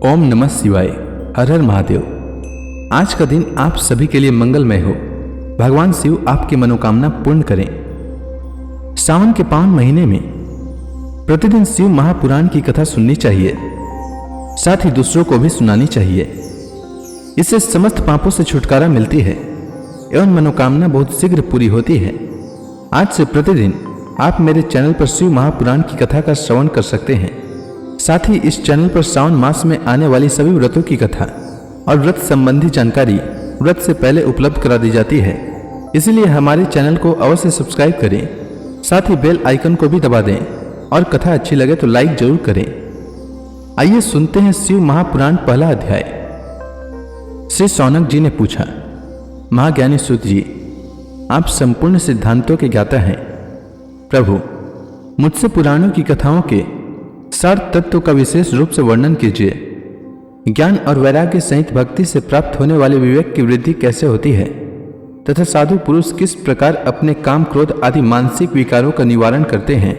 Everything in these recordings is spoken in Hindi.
ओम नमः शिवाय। हर हर महादेव। आज का दिन आप सभी के लिए मंगलमय हो। भगवान शिव आपकी मनोकामना पूर्ण करें। सावन के पावन महीने में प्रतिदिन शिव महापुराण की कथा सुननी चाहिए, साथ ही दूसरों को भी सुनानी चाहिए। इससे समस्त पापों से छुटकारा मिलती है एवं मनोकामना बहुत शीघ्र पूरी होती है। आज से प्रतिदिन आप मेरे चैनल पर शिव महापुराण की कथा का श्रवण कर सकते हैं। साथ ही इस चैनल पर श्रावण मास में आने वाली सभी व्रतों की कथा और व्रत संबंधी जानकारी व्रत से पहले उपलब्ध करा दी जाती है। इसलिए हमारे चैनल को अवश्य सब्सक्राइब करें, साथ ही बेल आइकन को भी दबा दें और कथा अच्छी लगे तो लाइक जरूर करें। आइए सुनते हैं शिव महापुराण पहला अध्याय। श्री शौनक जी ने पूछा, महाज्ञानी सूत जी, आप संपूर्ण सिद्धांतों के ज्ञाता हैं। प्रभु, मुझसे पुराणों की कथाओं के सार तत्व का विशेष रूप से वर्णन कीजिए। ज्ञान और वैराग्य सहित भक्ति से प्राप्त होने वाले विवेक की वृद्धि कैसे होती है तथा साधु पुरुष किस प्रकार अपने काम, क्रोध आदि मानसिक विकारों का निवारण करते हैं।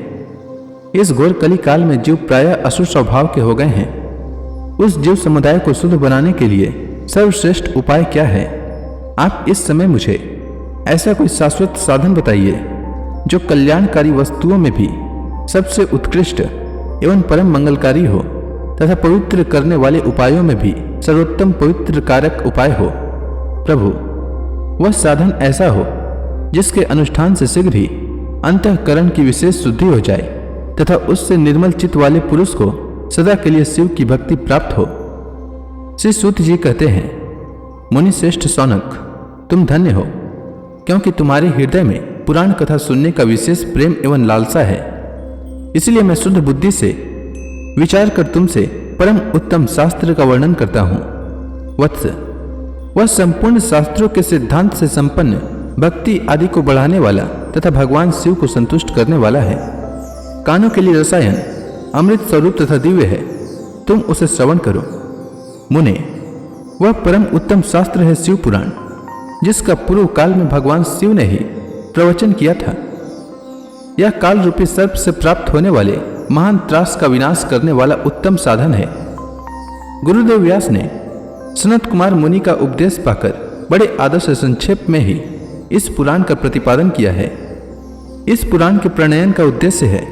इस घोर कली काल में जीव प्रायः असुर स्वभाव के हो गए हैं। उस जीव समुदाय को शुद्ध बनाने के लिए सर्वश्रेष्ठ उपाय क्या है? आप इस समय मुझे ऐसा कोई शाश्वत साधन बताइए जो कल्याणकारी वस्तुओं में भी सबसे उत्कृष्ट एवं परम मंगलकारी हो तथा पवित्र करने वाले उपायों में भी सर्वोत्तम पवित्र कारक उपाय हो। प्रभु, वह साधन ऐसा हो जिसके अनुष्ठान से शीघ्र ही अंतःकरण की विशेष शुद्धि हो जाए तथा उससे निर्मल चित्त वाले पुरुष को सदा के लिए शिव की भक्ति प्राप्त हो। श्री सूत जी कहते हैं, मुनि श्रेष्ठ शौनक, तुम धन्य हो, क्योंकि तुम्हारे हृदय में पुराण कथा सुनने का विशेष प्रेम एवं लालसा है। इसलिए मैं शुद्ध बुद्धि से विचार कर तुमसे परम उत्तम शास्त्र का वर्णन करता हूं। वत्स, वह संपूर्ण शास्त्रों के सिद्धांत से संपन्न, भक्ति आदि को बढ़ाने वाला तथा भगवान शिव को संतुष्ट करने वाला है। कानों के लिए रसायन, अमृत स्वरूप तथा दिव्य है, तुम उसे श्रवण करो। मुने, वह परम उत्तम शास्त्र है शिव पुराण, जिसका पूर्व काल में भगवान शिव ने ही प्रवचन किया था। यह काल रूपी सर्प से प्राप्त होने वाले महान त्रास का विनाश करने वाला उत्तम साधन है। गुरुदेव व्यास ने सनत कुमार मुनि का उपदेश पाकर बड़े आदर से संक्षेप में ही इस पुराण का प्रतिपादन किया है। इस पुराण के प्रणयन का उद्देश्य है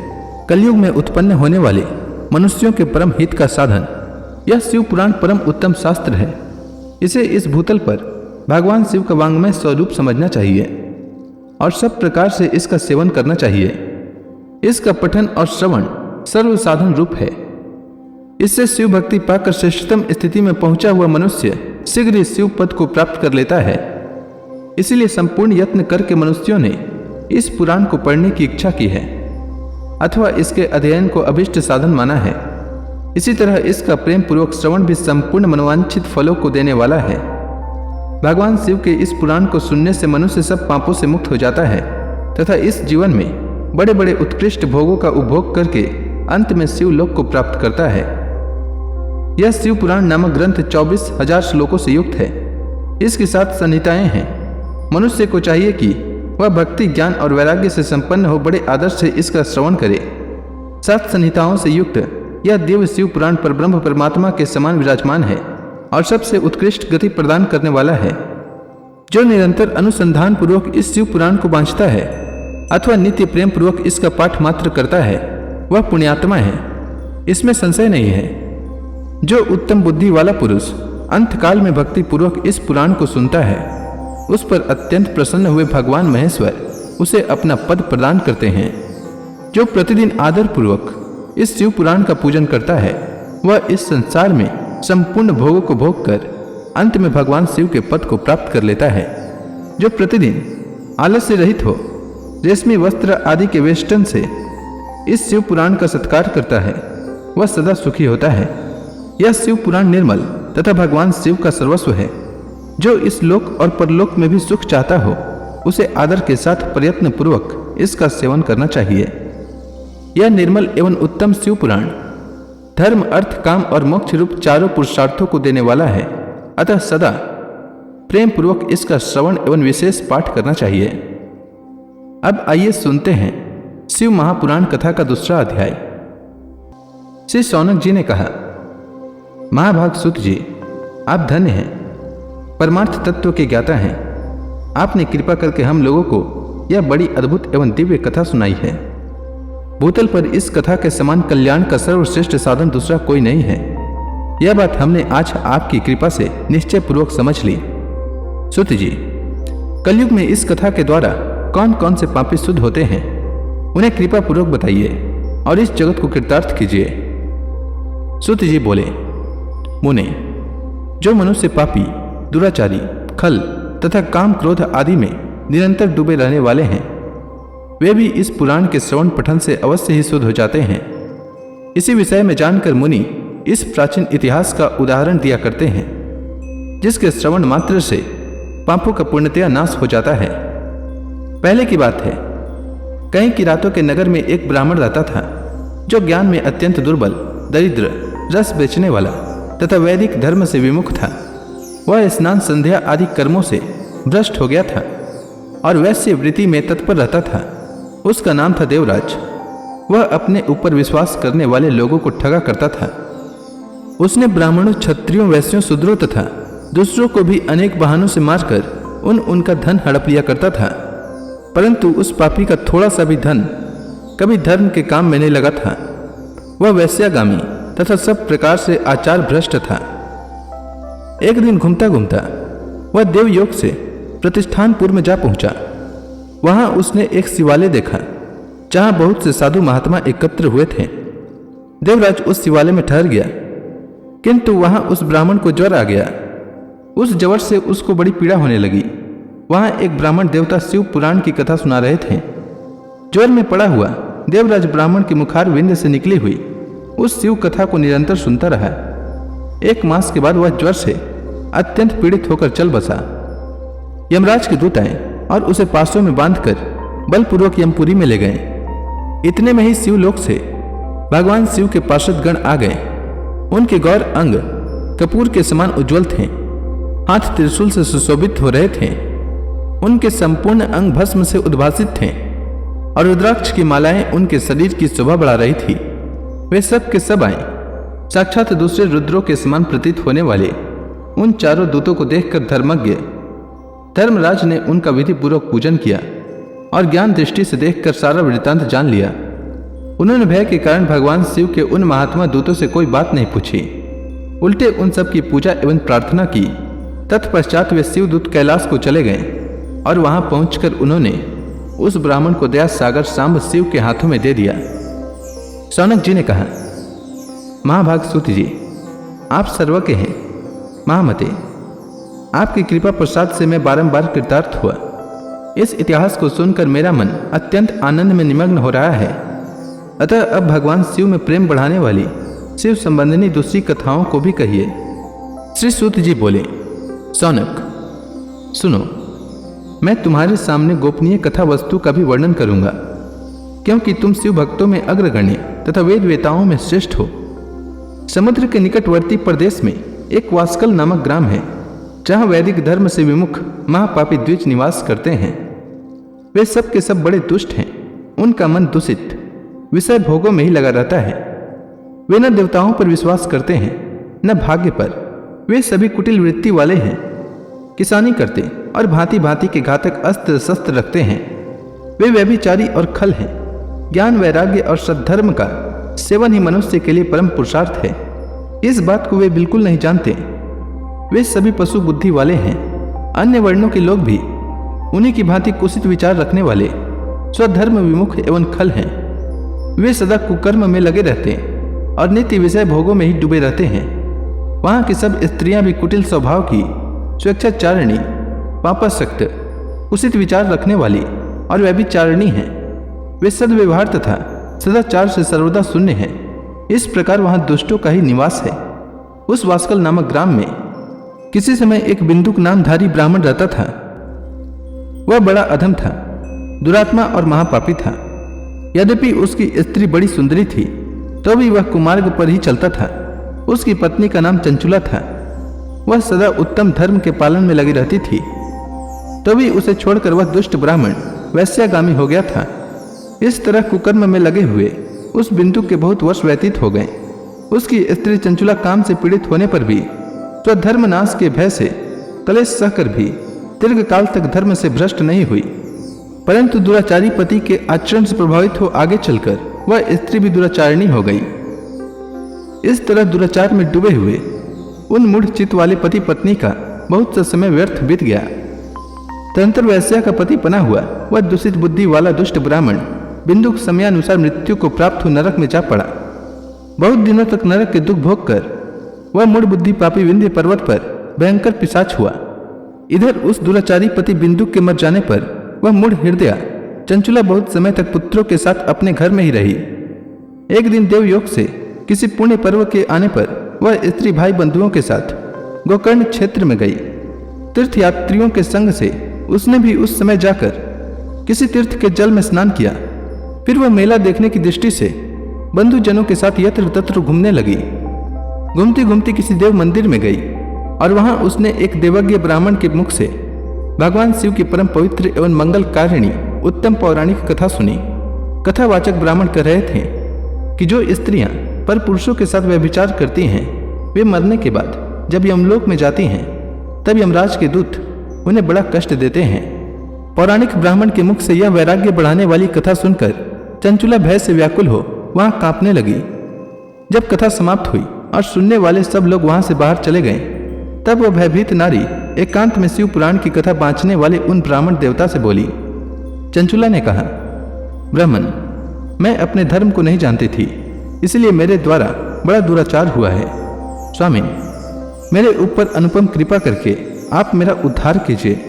कलयुग में उत्पन्न होने वाले मनुष्यों के परम हित का साधन। यह शिव पुराण परम उत्तम शास्त्र है। इसे इस भूतल पर भगवान शिव का वांग्मय स्वरूप समझना चाहिए और सब प्रकार से इसका सेवन करना चाहिए। इसका पठन और श्रवण सर्व साधन रूप है। इससे शिव भक्ति पाकर श्रेष्ठतम स्थिति में पहुंचा हुआ मनुष्य शीघ्र ही शिव पद को प्राप्त कर लेता है। इसलिए संपूर्ण यत्न करके मनुष्यों ने इस पुराण को पढ़ने की इच्छा की है अथवा इसके अध्ययन को अभिष्ट साधन माना है। इसी तरह इसका प्रेम पूर्वक श्रवण भी संपूर्ण मनोवांछित फलों को देने वाला है। भगवान शिव के इस पुराण को सुनने से मनुष्य सब पापों से मुक्त हो जाता है तथा इस जीवन में बड़े बड़े उत्कृष्ट भोगों का उपभोग करके अंत में शिव लोक को प्राप्त करता है। यह शिव पुराण नामक ग्रंथ 24,000 श्लोकों से युक्त है। इसके 7 संहिताएं हैं। मनुष्य को चाहिए कि वह भक्ति, ज्ञान और वैराग्य से संपन्न हो बड़े आदर से इसका श्रवण करे। 7 संहिताओं से युक्त यह दिव्य शिव पुराण पर ब्रह्म परमात्मा के समान विराजमान है और सबसे उत्कृष्ट गति प्रदान करने वाला है। जो निरंतर अनुसंधान पूर्वक इस शिव पुराण को बांचता है अथवा नित्य प्रेम पूर्वक इसका पाठ मात्र करता है, वह पुण्यात्मा है, इसमें संशय नहीं है। जो उत्तम बुद्धि वाला पुरुष अंतकाल में भक्ति पूर्वक इस पुराण को सुनता है, उस पर अत्यंत प्रसन्न हुए भगवान महेश्वर उसे अपना पद प्रदान करते हैं। जो प्रतिदिन आदर पूर्वक इस शिव पुराण का पूजन करता है, वह इस संसार में संपूर्ण भोगों को भोग कर अंत में भगवान शिव के पद को प्राप्त कर लेता है। जो प्रतिदिन आलस से रहित हो रेशमी वस्त्र आदि के वेष्टन से इस शिव पुराण का सत्कार करता है, वह सदा सुखी होता है। यह शिव पुराण निर्मल तथा भगवान शिव का सर्वस्व है। जो इस लोक और परलोक में भी सुख चाहता हो, उसे आदर के साथ प्रयत्न पूर्वक इसका सेवन करना चाहिए। यह निर्मल एवं उत्तम शिव पुराण धर्म, अर्थ, काम और मोक्ष रूप चारों पुरुषार्थों को देने वाला है। अतः सदा प्रेम पूर्वक इसका श्रवण एवं विशेष पाठ करना चाहिए। अब आइए सुनते हैं शिव महापुराण कथा का दूसरा अध्याय। श्री शौनक जी ने कहा, महाभाग सुत जी, आप धन्य हैं, परमार्थ तत्व के ज्ञाता हैं। आपने कृपा करके हम लोगों को यह बड़ी अद्भुत एवं दिव्य कथा सुनाई है। भूतल पर इस कथा के समान कल्याण का सर्वश्रेष्ठ साधन दूसरा कोई नहीं है। यह बात हमने आज आपकी कृपा से निश्चय पूर्वक समझ ली। सुत जी, कलयुग में इस कथा के द्वारा कौन कौन से पापी शुद्ध होते हैं, उन्हें कृपा पूर्वक बताइए और इस जगत को कृतार्थ कीजिए। सुत जी बोले, मुने, जो मनुष्य पापी, दुराचारी, खल तथा काम क्रोध आदि में निरंतर डूबे रहने वाले हैं, वे भी इस पुराण के श्रवण पठन से अवश्य ही शुद्ध हो जाते हैं। इसी विषय में जानकर मुनि इस प्राचीन इतिहास का उदाहरण दिया करते हैं, जिसके श्रवण मात्र से पापों का पूर्णतया नाश हो जाता है। पहले की बात है, कहीं की रातों के नगर में एक ब्राह्मण रहता था, जो ज्ञान में अत्यंत दुर्बल, दरिद्र, रस बेचने वाला तथा वैदिक धर्म से विमुख था। वह स्नान संध्या आदि कर्मों से भ्रष्ट हो गया था और वैश्य वृत्ति में तत्पर रहता था। उसका नाम था देवराज। वह अपने ऊपर विश्वास करने वाले लोगों को ठगा करता था। उसने ब्राह्मणों, क्षत्रियों, वैश्यों, शूद्रों तथा दूसरों को भी अनेक बहानों से मारकर उनका धन हड़प लिया करता था, परंतु उस पापी का थोड़ा सा भी धन कभी धर्म के काम में नहीं लगा था। वह वैश्यागामी तथा सब प्रकार से आचार भ्रष्ट था। एक दिन घूमता घूमता वह देवयोग से प्रतिष्ठानपुर में जा पहुंचा। वहां उसने एक शिवालय देखा, जहां बहुत से साधु महात्मा एकत्र हुए थे। देवराज उस शिवालय में ठहर गया, किंतु वहां उस ब्राह्मण को ज्वर आ गया। उस ज्वर से उसको बड़ी पीड़ा होने लगी। वहां एक ब्राह्मण देवता शिव पुराण की कथा सुना रहे थे। ज्वर में पड़ा हुआ देवराज ब्राह्मण की मुखार विंद से निकली हुई उस शिव कथा को निरंतर सुनता रहा। 1 मास के बाद वह ज्वर से अत्यंत पीड़ित होकर चल बसा। यमराज के दूत आए और उसे पासों में बांधकर बलपूर्वक यमपुरी में ले गए। इतने में ही शिवलोक से भगवान शिव के पार्षद गण आ गए। उनके गौर अंग कपूर के समान उज्जवल थे, हाथ त्रिशूल से सुशोभित हो रहे थे। उनके संपूर्ण अंग भस्म से उद्भासित थे और रुद्राक्ष की मालाएं उनके शरीर की शोभा बढ़ा रही थी। वे सब के सब आए। साक्षात दूसरे रुद्रों के समान प्रतीत होने वाले उन चारों दूतों को देखकर धर्मज्ञ धर्मराज ने उनका विधि पूर्वक पूजन किया और ज्ञान दृष्टि से देखकर सारा वृत्तांत जान लिया। उन्होंने भय के कारण भगवान शिव के उन महात्मा दूतों से कोई बात नहीं पूछी, उल्टे उन सब की पूजा एवं प्रार्थना की। तत्पश्चात वे शिवदूत कैलाश को चले गए और वहां पहुंचकर उन्होंने उस ब्राह्मण को दया सागर सांब शिव के हाथों में दे दिया। शौनक जी ने कहा, महाभाग सूत जी, आप सर्वज्ञ हैं। महामते, आपकी कृपा प्रसाद से मैं बारंबार कृतार्थ हुआ। इस इतिहास को सुनकर मेरा मन अत्यंत आनंद में निमग्न हो रहा है। अतः अब भगवान शिव में प्रेम बढ़ाने वाली शिव संबंधिनी दूसरी कथाओं को भी कहिए। श्री सूत जी बोले, शौनक सुनो, मैं तुम्हारे सामने गोपनीय कथा वस्तु का भी वर्णन करूंगा, क्योंकि तुम शिव भक्तों में अग्रगण्य तथा वेद वेताओं में श्रेष्ठ हो। समुद्र के निकटवर्ती प्रदेश में एक वास्कल नामक ग्राम है, जहां वैदिक धर्म से विमुख महापापी द्विज निवास करते हैं। वे सब के सब बड़े दुष्ट हैं। उनका मन दूषित विषय भोगों में ही लगा रहता है। वे न देवताओं पर विश्वास करते हैं न भाग्य पर। वे सभी कुटिल वृत्ति वाले हैं, किसानी करते और भांति भांति के घातक अस्त्र शस्त्र रखते हैं। वे व्यभिचारी और खल हैं। ज्ञान, वैराग्य और सद्धर्म का सेवन ही मनुष्य के लिए परम पुरुषार्थ है। इस बात को वे बिल्कुल नहीं जानते। वे सभी पशु बुद्धि वाले हैं। अन्य वर्णों के लोग भी उन्हीं की भांति कुसित विचार रखने वाले स्वधर्म विमुख एवं खल हैं। वे सदा कुकर्म में लगे रहते और नित्य विषय भोगों में ही डूबे रहते हैं। वहां की सब स्त्रियां भी कुटिल स्वभाव की, स्वेच्छाचारिणी, पापासक्त, कुसित विचार रखने वाली और व्यभिचारिणी हैं। वे सद्व्यवहार तथा सदाचार से सर्वदा शून्य हैं। इस प्रकार वहां दुष्टों का ही निवास है। उस वास्कल नामक ग्राम में किसी समय एक बिंदुक नामधारी ब्राह्मण रहता था। वह बड़ा अधम था, दुरात्मा और महापापी था। यद्यपि उसकी स्त्री बड़ी सुंदरी थी, तो भी वह कुमार्ग पर ही चलता था। उसकी पत्नी का नाम चंचुला था। वह सदा उत्तम धर्म के पालन में लगी रहती थी, तो भी उसे छोड़कर वह दुष्ट ब्राह्मण वैश्यागामी हो गया था। इस तरह कुकर्म में लगे हुए उस बिंदु के बहुत वर्ष व्यतीत हो गए। उसकी स्त्री चंचुला काम से पीड़ित होने पर भी स्वधर्मनाश के भय से कलेश सहकर भी दीर्घ काल तक धर्म से भ्रष्ट नहीं हुई, परंतु दुराचारी पति के आचरण से प्रभावित हो आगे चलकर वह स्त्री भी दुराचारिणी हो गई। इस तरह दुराचार में डूबे हुए उन मूढ़ चित्त वाले पति पत्नी का बहुत सा समय व्यर्थ बीत गया। तदंतर वैश्या का पति बना हुआ वह दूषित बुद्धि वाला दुष्ट ब्राह्मण बिंदु समयानुसार मृत्यु को प्राप्त हो नरक में जा पड़ा। बहुत दिनों तक नरक के दुख भोग कर वह मूढ़ बुद्धि पापी विंध्य पर्वत पर भयंकर पिशाच हुआ। इधर उस दुराचारी पति बिंदु के मर जाने पर वह मूढ़ हृदया चंचुला बहुत समय तक पुत्रों के साथ अपने घर में ही रही। एक दिन देवयोग से किसी पुण्य पर्व के आने पर वह स्त्री भाई बंधुओं के साथ गोकर्ण क्षेत्र में गई। तीर्थयात्रियों के संग से उसने भी उस समय जाकर किसी तीर्थ के जल में स्नान किया। फिर वह मेला देखने की दृष्टि से बंधुजनों के साथ यत्र तत्र घूमने लगी। घूमती घूमती किसी देव मंदिर में गई और वहां उसने एक देवज्ञ ब्राह्मण के मुख से भगवान शिव की परम पवित्र एवं मंगलकारिणी उत्तम पौराणिक कथा सुनी। कथावाचक ब्राह्मण कह रहे थे कि जो स्त्रियां पर पुरुषों के साथ व्यभिचार करती हैं वे मरने के बाद जब यमलोक में जाती हैं तब यमराज के दूत उन्हें बड़ा कष्ट देते हैं। पौराणिक ब्राह्मण के मुख से यह वैराग्य बढ़ाने वाली कथा सुनकर चंचुला भय से व्याकुल हो वहां कांपने लगी। जब कथा समाप्त हुई और सुनने वाले सब लोग वहां से बाहर चले गए तब वह भयभीत नारी एकांत में शिव पुराण की कथा बांचने वाले उन ब्राह्मण देवता से बोली। चंचुला ने कहा, ब्राह्मण, मैं अपने धर्म को नहीं जानती थी, इसलिए मेरे द्वारा बड़ा दुराचार हुआ है। स्वामी, मेरे ऊपर अनुपम कृपा करके आप मेरा उद्धार कीजिए।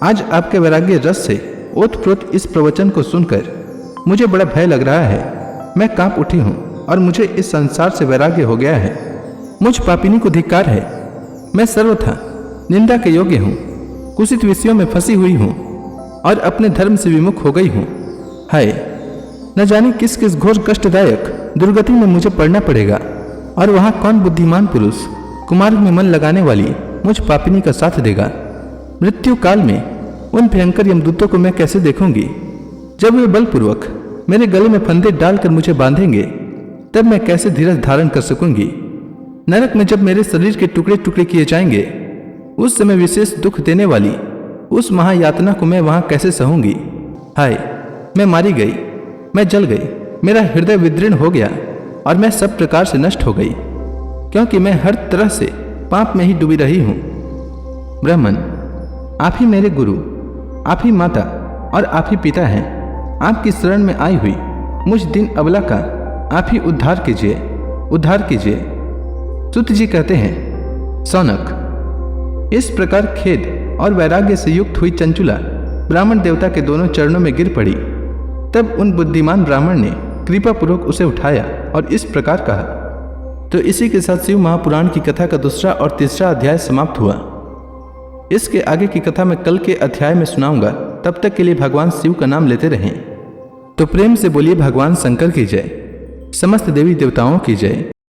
आज आपके वैराग्य रस से ओतप्रोत इस प्रवचन को सुनकर मुझे बड़ा भय लग रहा है। मैं कांप उठी हूँ और मुझे इस संसार से वैराग्य हो गया है। मुझ पापिनी को धिक्कार है। मैं सर्वथा निंदा के योग्य हूँ, कुसित विषयों में फंसी हुई हूँ और अपने धर्म से विमुख हो गई हूँ। हाय, न जाने किस किस घोर कष्टदायक दुर्गति में मुझे पड़ना पड़ेगा और वहाँ कौन बुद्धिमान पुरुष कुमार्ग में मन लगाने वाली मुझ पापिनी का साथ देगा। मृत्यु काल में उन भयंकर यमदूतों को मैं कैसे देखूंगी। जब वे बलपूर्वक मेरे गले में फंदे डालकर मुझे बांधेंगे तब मैं कैसे धीरज धारण कर सकूंगी। नरक में जब मेरे शरीर के टुकड़े टुकड़े किए जाएंगे उस समय विशेष दुख देने वाली उस महायातना को मैं वहां कैसे सहूंगी। हाय, मैं मारी गई, मैं जल गई, मेरा हृदय विदीर्ण हो गया और मैं सब प्रकार से नष्ट हो गई, क्योंकि मैं हर तरह से पाप में ही डूबी रही हूं। ब्राह्मण, आप ही मेरे गुरु, आप ही माता और आप ही पिता हैं। आपकी शरण में आई हुई मुझ दिन अबला का आप ही उद्धार कीजिए, उद्धार कीजिए। सूत जी कहते हैं, सौनक, इस प्रकार खेद और वैराग्य से युक्त हुई चंचुला ब्राह्मण देवता के दोनों चरणों में गिर पड़ी। तब उन बुद्धिमान ब्राह्मण ने कृपापूर्वक उसे उठाया और इस प्रकार कहा। तो इसी के साथ शिव महापुराण की कथा का दूसरा और तीसरा अध्याय समाप्त हुआ। इसके आगे की कथा मैं कल के अध्याय में सुनाऊंगा। तब तक के लिए भगवान शिव का नाम लेते रहें। तो प्रेम से बोलिए भगवान शंकर की जय, समस्त देवी देवताओं की जय।